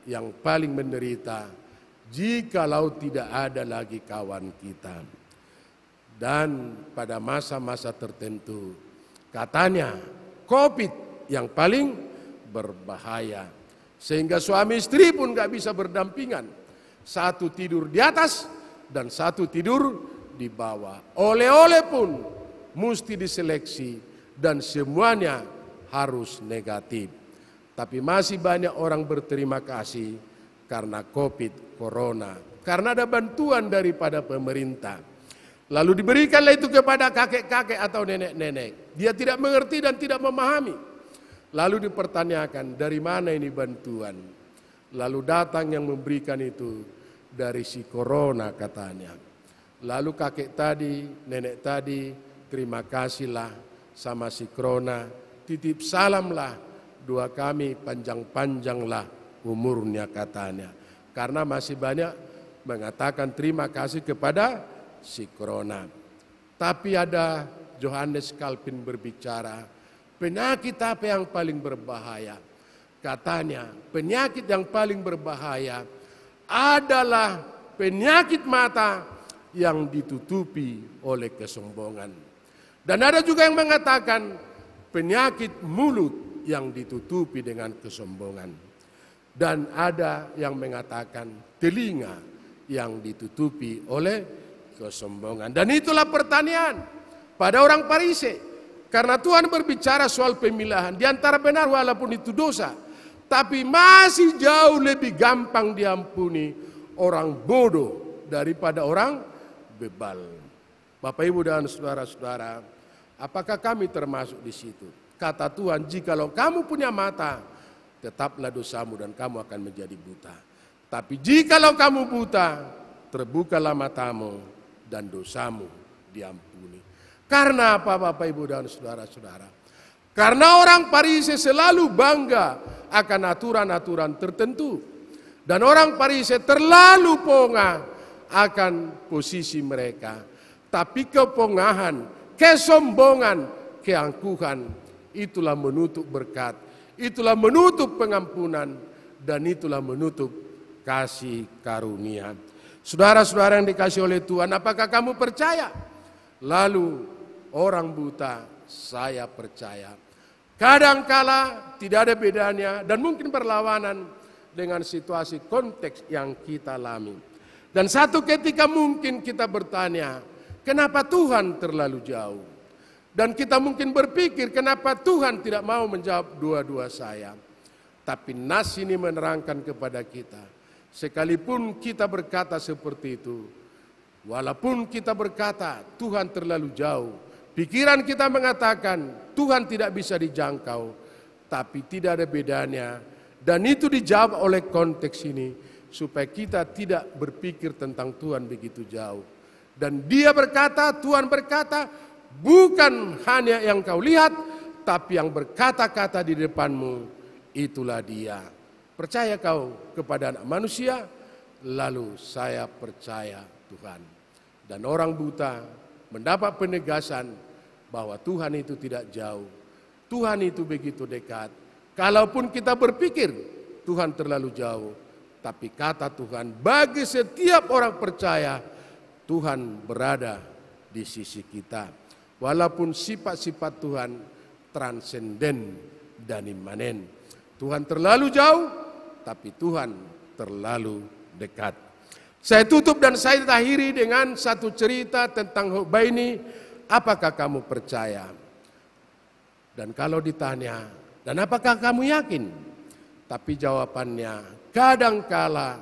yang paling menderita, jikalau tidak ada lagi kawan kita. Dan pada masa-masa tertentu, katanya COVID yang paling berbahaya. Sehingga suami istri pun gak bisa berdampingan. Satu tidur di atas dan satu tidur di bawah. Oleh-oleh pun mesti diseleksi dan semuanya harus negatif. Tapi masih banyak orang berterima kasih karena COVID, Corona. Karena ada bantuan daripada pemerintah. Lalu diberikanlah itu kepada kakek-kakek atau nenek-nenek. Dia tidak mengerti dan tidak memahami. Lalu dipertanyakan, dari mana ini bantuan? Lalu datang yang memberikan itu dari si Corona katanya. Lalu kakek tadi, nenek tadi, terima kasihlah sama si Corona. Titip salamlah, doa kami panjang-panjanglah umurnya katanya. Karena masih banyak mengatakan terima kasih kepada si Corona. Tapi ada Johannes Calvin berbicara, penyakit apa yang paling berbahaya? Katanya, penyakit yang paling berbahaya adalah penyakit mata yang ditutupi oleh kesombongan. Dan ada juga yang mengatakan penyakit mulut yang ditutupi dengan kesombongan. Dan ada yang mengatakan telinga yang ditutupi oleh kesombongan. Dan itulah pertanyaan pada orang Farisi. Karena Tuhan berbicara soal pemilahan. Di antara benar walaupun itu dosa. Tapi masih jauh lebih gampang diampuni orang bodoh daripada orang bebal. Bapak Ibu dan saudara-saudara, apakah kami termasuk di situ? Kata Tuhan, jikalau kamu punya mata, tetaplah dosamu dan kamu akan menjadi buta. Tapi jikalau kamu buta, terbukalah matamu dan dosamu diampuni. Karena apa Bapak Ibu dan saudara-saudara? Karena orang Farisi selalu bangga akan aturan-aturan tertentu. Dan orang Farisi terlalu pongah akan posisi mereka. Tapi kepongahan, kesombongan, keangkuhan, itulah menutup berkat. Itulah menutup pengampunan. Dan itulah menutup kasih karunia. Saudara-saudara yang dikasih oleh Tuhan, apakah kamu percaya? Lalu orang buta, saya percaya. Kadangkala tidak ada bedanya dan mungkin berlawanan dengan situasi konteks yang kita alami. Dan satu ketika mungkin kita bertanya, kenapa Tuhan terlalu jauh? Dan kita mungkin berpikir, kenapa Tuhan tidak mau menjawab doa-doa saya? Tapi nas ini menerangkan kepada kita, sekalipun kita berkata seperti itu, walaupun kita berkata Tuhan terlalu jauh, pikiran kita mengatakan Tuhan tidak bisa dijangkau, tapi tidak ada bedanya. Dan itu dijawab oleh konteks ini, supaya kita tidak berpikir tentang Tuhan begitu jauh. Dan dia berkata, Tuhan berkata, bukan hanya yang kau lihat, tapi yang berkata-kata di depanmu, itulah dia. Percaya kau kepada anak manusia? Lalu saya percaya Tuhan. Dan orang buta mendapat penegasan bahwa Tuhan itu tidak jauh. Tuhan itu begitu dekat. Kalaupun kita berpikir Tuhan terlalu jauh, tapi kata Tuhan bagi setiap orang percaya, Tuhan berada di sisi kita. Walaupun sifat-sifat Tuhan transenden dan imanen. Tuhan terlalu jauh, tapi Tuhan terlalu dekat. Saya tutup dan saya akhiri dengan satu cerita tentang Hubaini. Apakah kamu percaya? Dan kalau ditanya, dan apakah kamu yakin? Tapi jawabannya, kadangkala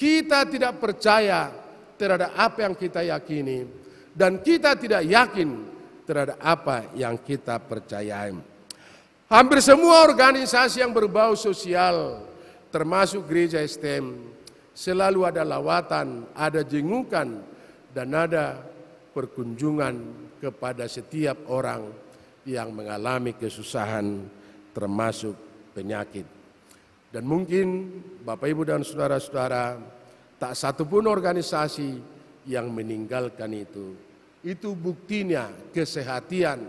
kita tidak percaya terhadap apa yang kita yakini, dan kita tidak yakin terhadap apa yang kita percayai. Hampir semua organisasi yang berbau sosial, termasuk gereja STM, selalu ada lawatan, ada jengukan, dan ada perkunjungan kepada setiap orang yang mengalami kesusahan, termasuk penyakit. Dan mungkin Bapak Ibu dan saudara-saudara, tak satupun organisasi yang meninggalkan itu. Itu buktinya kesehatan,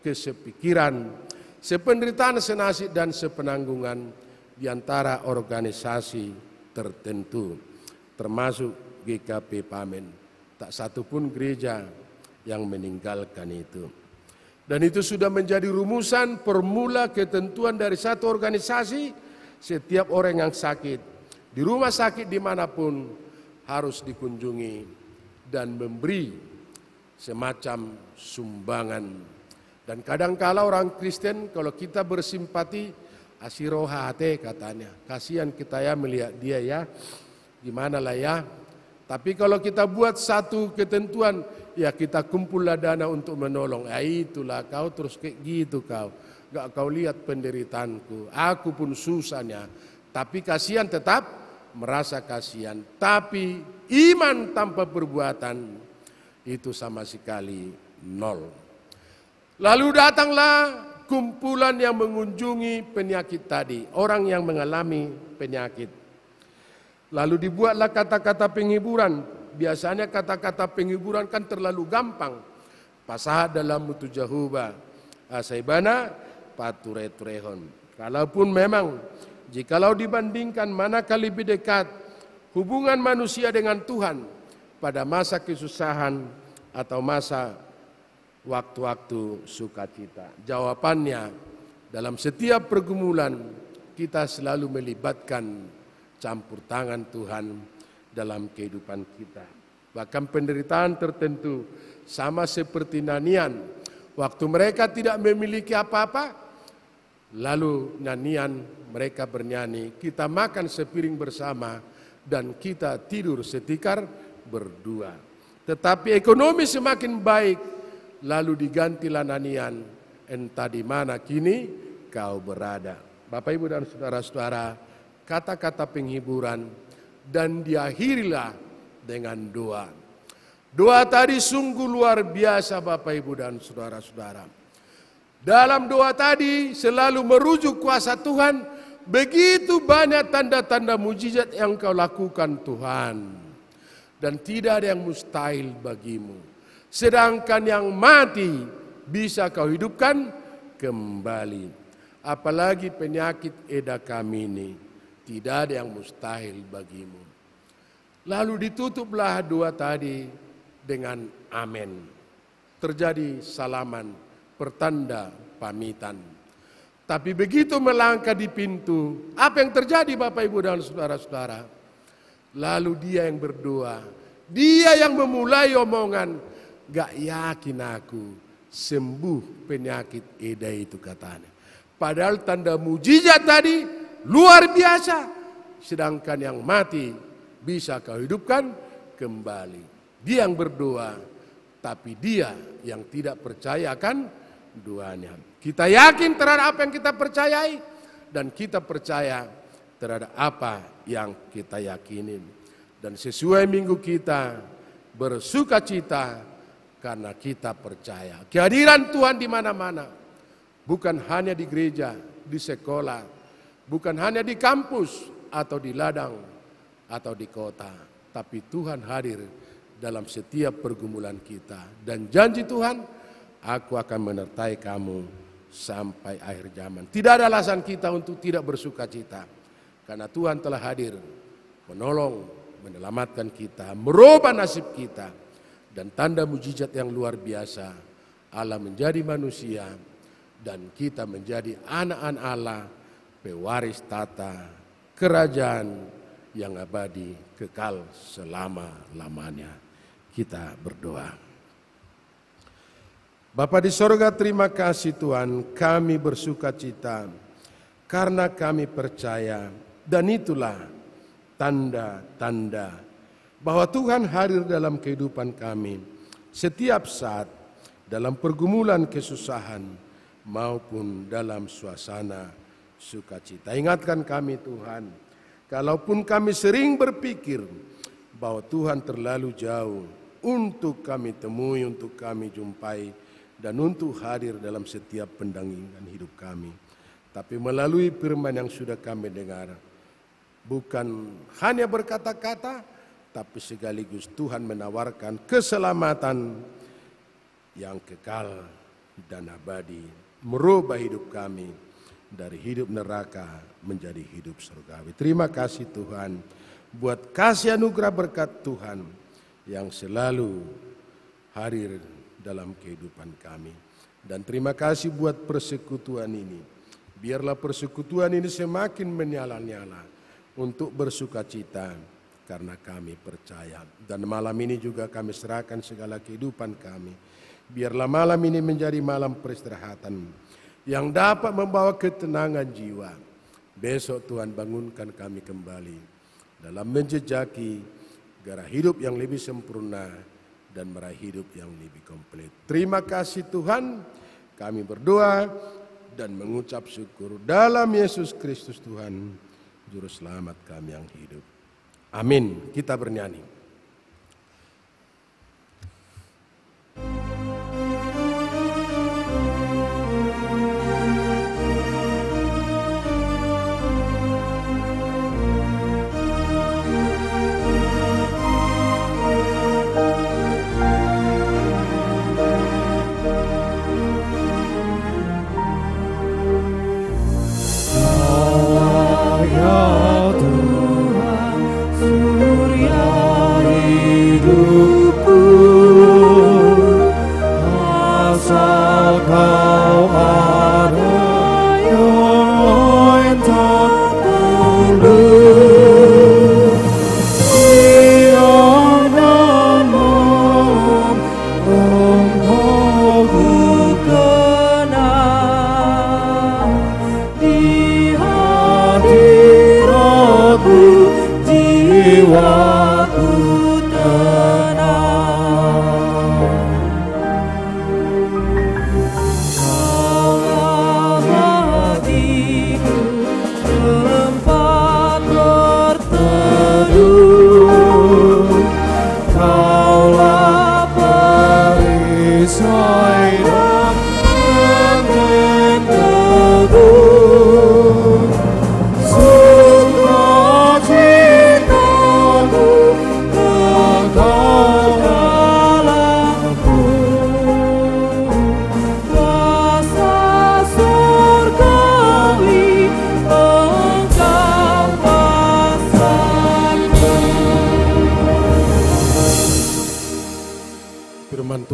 kesepikiran, sependeritaan senasib dan sepenanggungan di antara organisasi tertentu, termasuk GKP Pamen. Tak satupun gereja yang meninggalkan itu. Dan itu sudah menjadi rumusan formula ketentuan dari satu organisasi. Setiap orang yang sakit, di rumah sakit dimanapun, harus dikunjungi dan memberi semacam sumbangan. Dan kadangkala orang Kristen kalau kita bersimpati, asirohate katanya, kasihan kita ya melihat dia ya, gimana lah ya. Tapi kalau kita buat satu ketentuan, ya kita kumpullah dana untuk menolong. Ya itulah kau terus kayak gitu kau. Gak kau lihat penderitaanku. Aku pun susahnya. Tapi kasihan tetap merasa kasihan. Tapi iman tanpa perbuatan itu sama sekali nol. Lalu datanglah kumpulan yang mengunjungi penyakit tadi. Orang yang mengalami penyakit. Lalu dibuatlah kata-kata penghiburan. Biasanya kata-kata penghiburan kan terlalu gampang. Pasahat dalam mutu jahuba. Asaibana patureturehon. Kalaupun memang, jikalau dibandingkan manakah lebih dekat hubungan manusia dengan Tuhan pada masa kesusahan atau masa waktu-waktu sukacita. Jawabannya, dalam setiap pergumulan kita selalu melibatkan campur tangan Tuhan dalam kehidupan kita. Bahkan penderitaan tertentu sama seperti nyanyian. Waktu mereka tidak memiliki apa-apa, lalu nyanyian mereka bernyanyi, kita makan sepiring bersama dan kita tidur setikar berdua. Tetapi ekonomi semakin baik, lalu digantilah nyanyian, entah di mana kini kau berada. Bapak Ibu dan saudara-saudara, kata-kata penghiburan dan diakhirilah dengan doa. Doa tadi sungguh luar biasa Bapak Ibu dan saudara-saudara. Dalam doa tadi selalu merujuk kuasa Tuhan. Begitu banyak tanda-tanda mujizat yang kau lakukan Tuhan. Dan tidak ada yang mustahil bagimu. Sedangkan yang mati bisa kau hidupkan kembali. Apalagi penyakit eda kami ini. Tidak ada yang mustahil bagimu. Lalu ditutuplah doa tadi dengan amin. Terjadi salaman, pertanda pamitan. Tapi begitu melangkah di pintu, apa yang terjadi Bapak Ibu dan saudara-saudara? Lalu dia yang berdoa, dia yang memulai omongan, gak yakin aku sembuh penyakit Eda itu katanya. Padahal tanda mujizat tadi luar biasa, sedangkan yang mati bisa kau hidupkan kembali. Dia yang berdoa, tapi dia yang tidak percayakan doanya. Kita yakin terhadap apa yang kita percayai, dan kita percaya terhadap apa yang kita yakinin. Dan sesuai minggu kita bersuka cita karena kita percaya kehadiran Tuhan di mana-mana, bukan hanya di gereja, di sekolah, bukan hanya di kampus atau di ladang atau di kota, tapi Tuhan hadir dalam setiap pergumulan kita. Dan janji Tuhan, aku akan menyertai kamu sampai akhir zaman. Tidak ada alasan kita untuk tidak bersuka cita, karena Tuhan telah hadir, menolong, menyelamatkan kita, merubah nasib kita. Dan tanda mujizat yang luar biasa, Allah menjadi manusia dan kita menjadi anak-anak Allah, pewaris tata kerajaan yang abadi kekal selama-lamanya. Kita berdoa. Bapa di sorga, terima kasih Tuhan, kami bersuka cita karena kami percaya, dan itulah tanda-tanda bahwa Tuhan hadir dalam kehidupan kami setiap saat, dalam pergumulan kesusahan maupun dalam suasana sukacita. Ingatkan kami Tuhan, kalaupun kami sering berpikir bahwa Tuhan terlalu jauh untuk kami temui, untuk kami jumpai, dan untuk hadir dalam setiap pendampingan hidup kami. Tapi melalui firman yang sudah kami dengar, bukan hanya berkata-kata, tapi sekaligus Tuhan menawarkan keselamatan yang kekal dan abadi, merubah hidup kami dari hidup neraka menjadi hidup surgawi. Terima kasih Tuhan buat kasih anugerah berkat Tuhan yang selalu hadir dalam kehidupan kami. Dan terima kasih buat persekutuan ini. Biarlah persekutuan ini semakin menyala-nyala untuk bersuka cita karena kami percaya. Dan malam ini juga kami serahkan segala kehidupan kami. Biarlah malam ini menjadi malam peristirahatan yang dapat membawa ketenangan jiwa. Besok Tuhan bangunkan kami kembali dalam menjejaki gairah hidup yang lebih sempurna dan meraih hidup yang lebih komplit. Terima kasih Tuhan, kami berdoa dan mengucap syukur dalam Yesus Kristus Tuhan, Juru Selamat kami yang hidup. Amin. Kita bernyanyi. Jiwaku tenang.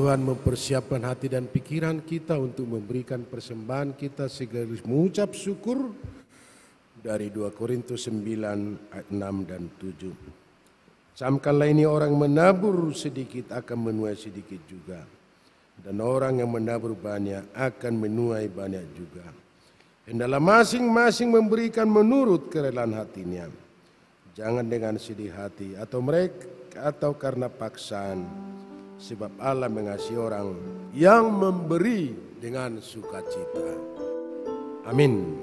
Tuhan mempersiapkan hati dan pikiran kita untuk memberikan persembahan kita sekaligus mengucap syukur dari 2 Korintus 9 ayat 6 dan 7. Camkanlah ini, orang menabur sedikit akan menuai sedikit juga, dan orang yang menabur banyak akan menuai banyak juga. Hendaklah masing-masing memberikan menurut kerelaan hatinya, jangan dengan sedih hati atau karena paksaan, sebab Allah mengasihi orang yang memberi dengan sukacita. Amin.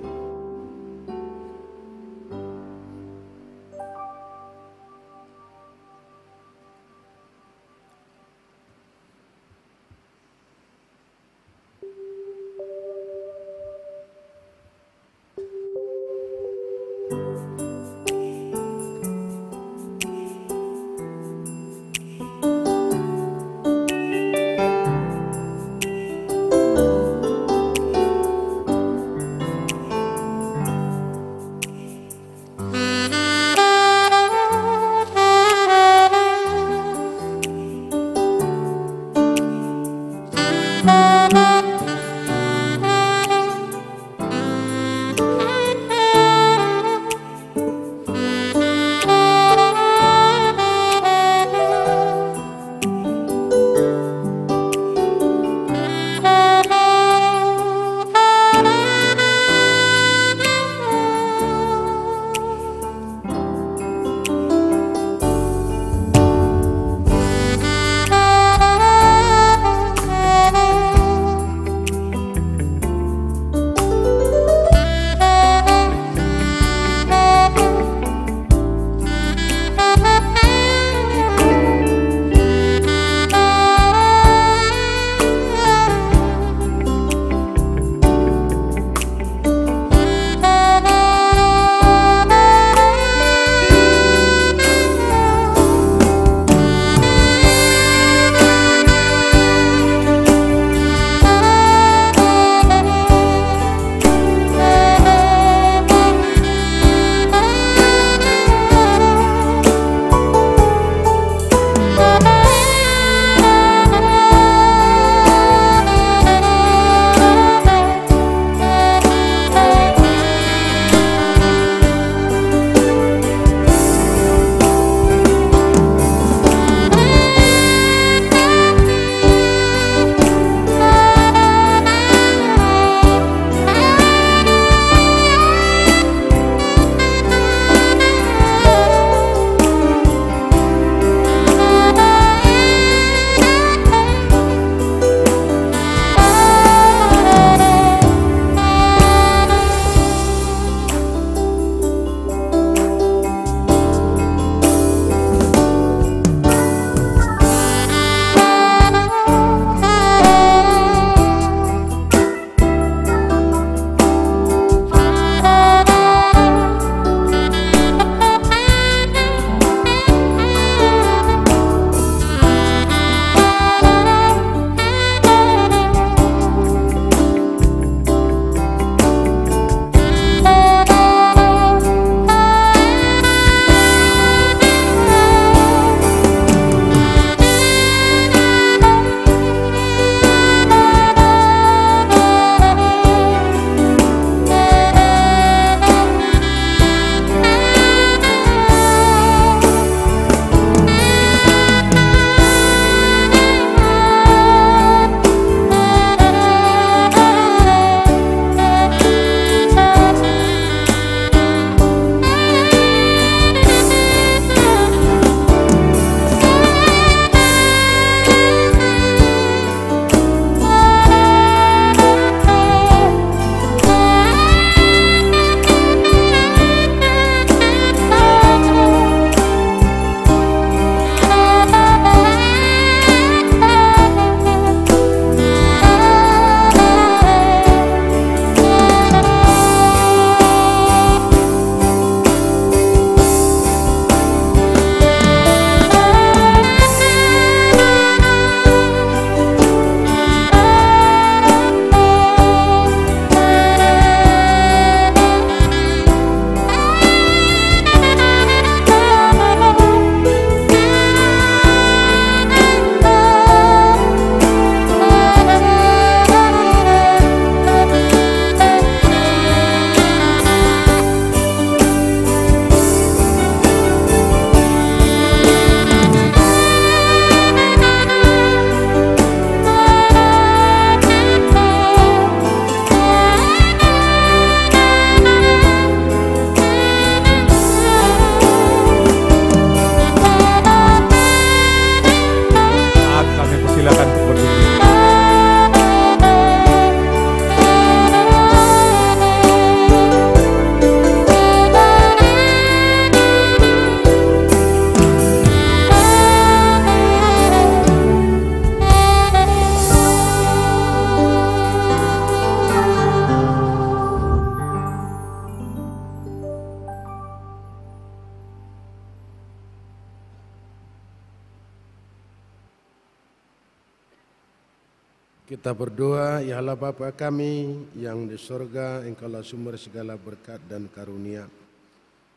Kita berdoa, ya Allah Bapa kami yang di sorga, Engkaulah sumber segala berkat dan karunia.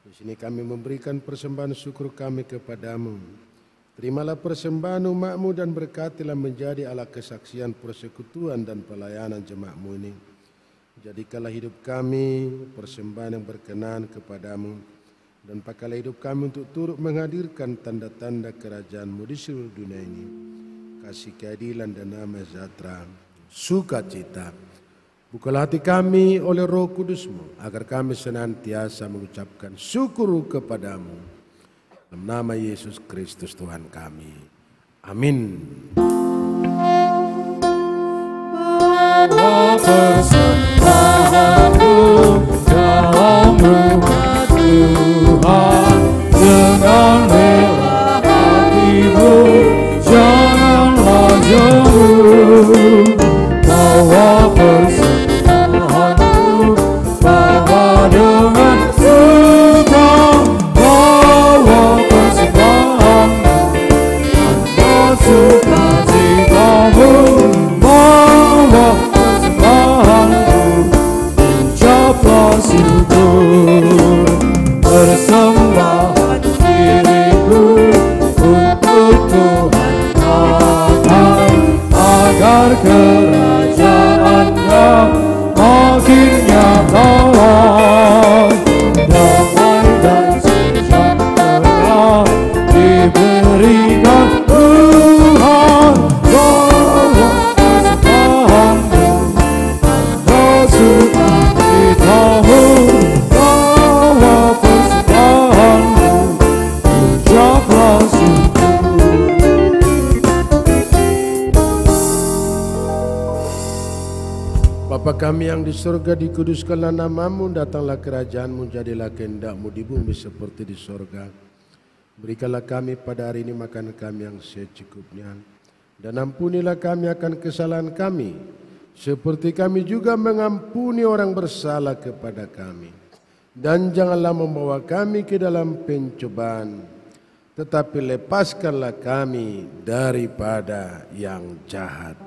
Di sini kami memberikan persembahan syukur kami kepadamu. Terimalah persembahan umat-Mu dan berkatilah menjadi alat kesaksian persekutuan dan pelayanan jemaat-Mu ini. Jadikanlah hidup kami persembahan yang berkenan kepadamu, dan pakailah hidup kami untuk turut menghadirkan tanda-tanda kerajaan-Mu di seluruh dunia ini. Kasih keadilan dan damai sejahtera, sukacita. Bukalah hati kami oleh Roh Kudus-Mu, agar kami senantiasa mengucapkan syukur kepadamu. Dalam nama Yesus Kristus Tuhan kami. Amin. Persembahanku dalam rumah Tuhan, dengan rela hatimu janganlah jauh. Bawa persembahanku, bawa dengan suka. Bawa persembahanmu, tanda sukacitamu. Bawa persembahanmu, ucaplah syukur. Persembahan diriku untuk Tuhan Tuhan, agar kerajaan-Nya makin nyata. Damai dan sejahtera diberikan Tuhan. Bawa persembahanmu, tanda sukacitamu. Bawa persembahanmu, ucaplah syukur. Bapa kami yang di surga, dikuduskanlah nama-Mu, datanglah kerajaan-Mu, jadilah kehendak-Mu di bumi seperti di surga. Berikanlah kami pada hari ini makanan kami yang secukupnya, dan ampunilah kami akan kesalahan kami, seperti kami juga mengampuni orang bersalah kepada kami. Dan janganlah membawa kami ke dalam pencobaan, tetapi lepaskanlah kami daripada yang jahat.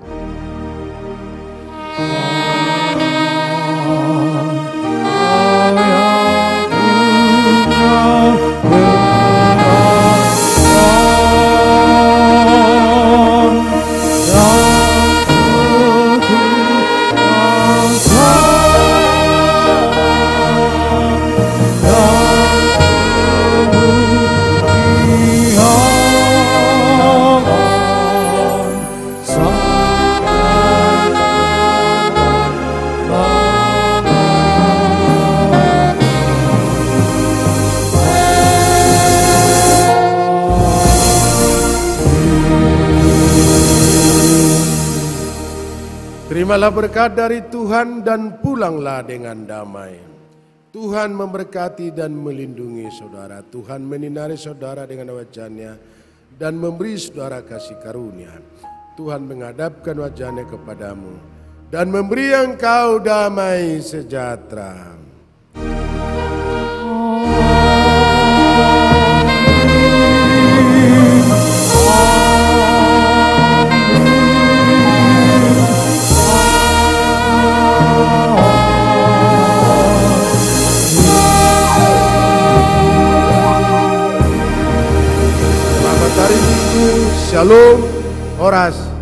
Terimalah berkat dari Tuhan dan pulanglah dengan damai. Tuhan memberkati dan melindungi saudara. Tuhan menyinari saudara dengan wajah-Nya dan memberi saudara kasih karunia. Tuhan menghadapkan wajah-Nya kepadamu dan memberi engkau damai sejahtera. Shalom, Horas.